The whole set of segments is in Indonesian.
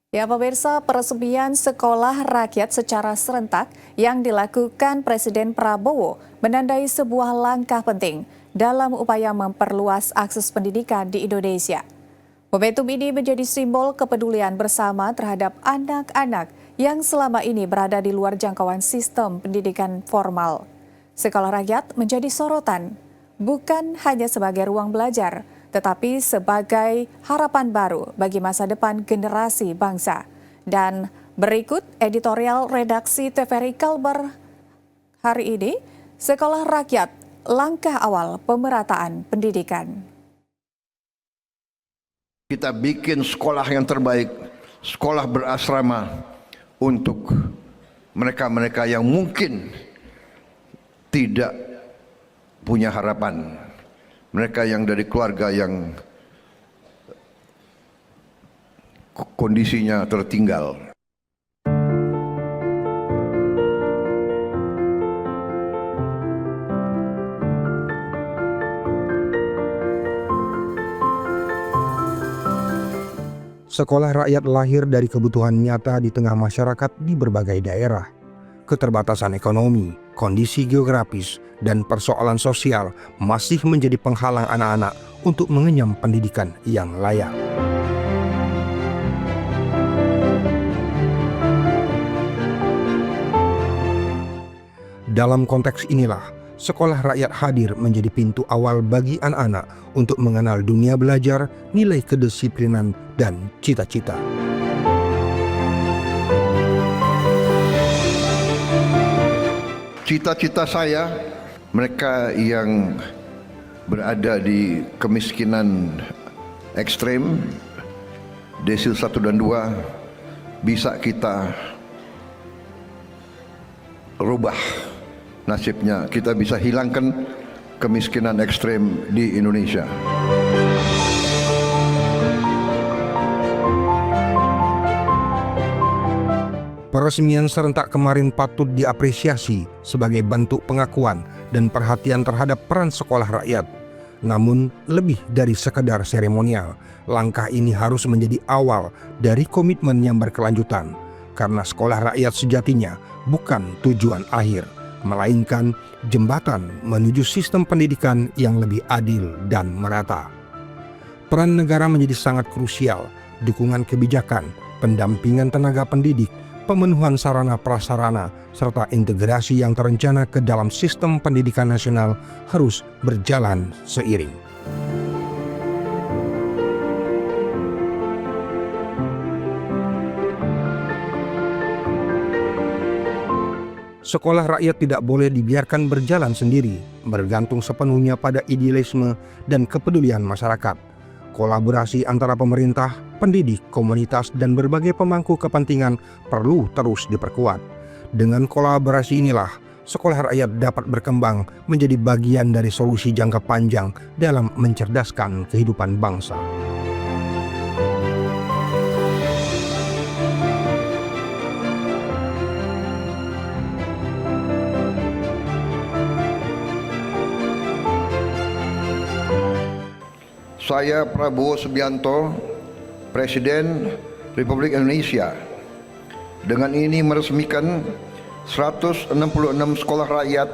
Ya, pemirsa, peresmian sekolah rakyat secara serentak yang dilakukan Presiden Prabowo menandai sebuah langkah penting dalam upaya memperluas akses pendidikan di Indonesia. Momentum ini menjadi simbol kepedulian bersama terhadap anak-anak yang selama ini berada di luar jangkauan sistem pendidikan formal. Sekolah rakyat menjadi sorotan, bukan hanya sebagai ruang belajar, tetapi sebagai harapan baru bagi masa depan generasi bangsa. Dan berikut editorial redaksi TVRI Kalbar hari ini, Sekolah Rakyat, Langkah Awal Pemerataan Pendidikan. Kita bikin sekolah yang terbaik, sekolah berasrama untuk mereka-mereka yang mungkin tidak punya harapan. Mereka yang dari keluarga yang kondisinya tertinggal. Sekolah rakyat lahir dari kebutuhan nyata di tengah masyarakat di berbagai daerah. Keterbatasan ekonomi, kondisi geografis, dan persoalan sosial masih menjadi penghalang anak-anak untuk mengenyam pendidikan yang layak. Dalam konteks inilah, sekolah rakyat hadir menjadi pintu awal bagi anak-anak untuk mengenal dunia belajar, nilai kedisiplinan, dan cita-cita. Cita-cita saya, mereka yang berada di kemiskinan ekstrem, desil 1 dan 2, bisa kita rubah nasibnya. Kita bisa hilangkan kemiskinan ekstrem di Indonesia. Peresmian serentak kemarin patut diapresiasi sebagai bentuk pengakuan dan perhatian terhadap peran sekolah rakyat. Namun, lebih dari sekedar seremonial, langkah ini harus menjadi awal dari komitmen yang berkelanjutan. Karena sekolah rakyat sejatinya bukan tujuan akhir, melainkan jembatan menuju sistem pendidikan yang lebih adil dan merata. Peran negara menjadi sangat krusial, dukungan kebijakan, pendampingan tenaga pendidik, pemenuhan sarana prasarana, serta integrasi yang terencana ke dalam sistem pendidikan nasional harus berjalan seiring. Sekolah rakyat tidak boleh dibiarkan berjalan sendiri, bergantung sepenuhnya pada idealisme dan kepedulian masyarakat. Kolaborasi antara pemerintah, pendidik, komunitas, dan berbagai pemangku kepentingan perlu terus diperkuat. Dengan kolaborasi inilah, sekolah rakyat dapat berkembang menjadi bagian dari solusi jangka panjang dalam mencerdaskan kehidupan bangsa. Saya Prabowo Subianto, Presiden Republik Indonesia, dengan ini meresmikan 166 sekolah rakyat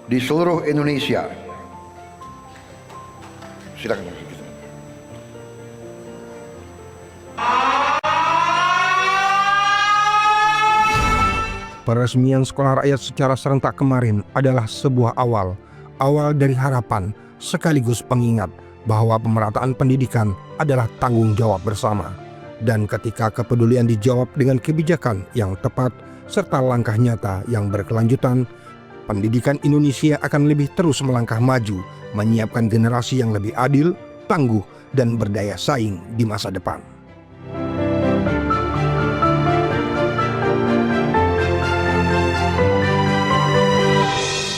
di seluruh Indonesia. Silakan. Peresmian sekolah rakyat secara serentak kemarin adalah sebuah awal dari harapan sekaligus pengingat bahwa pemerataan pendidikan adalah tanggung jawab bersama. Dan ketika kepedulian dijawab dengan kebijakan yang tepat serta langkah nyata yang berkelanjutan, pendidikan Indonesia akan lebih terus melangkah maju, menyiapkan generasi yang lebih adil, tangguh, dan berdaya saing di masa depan.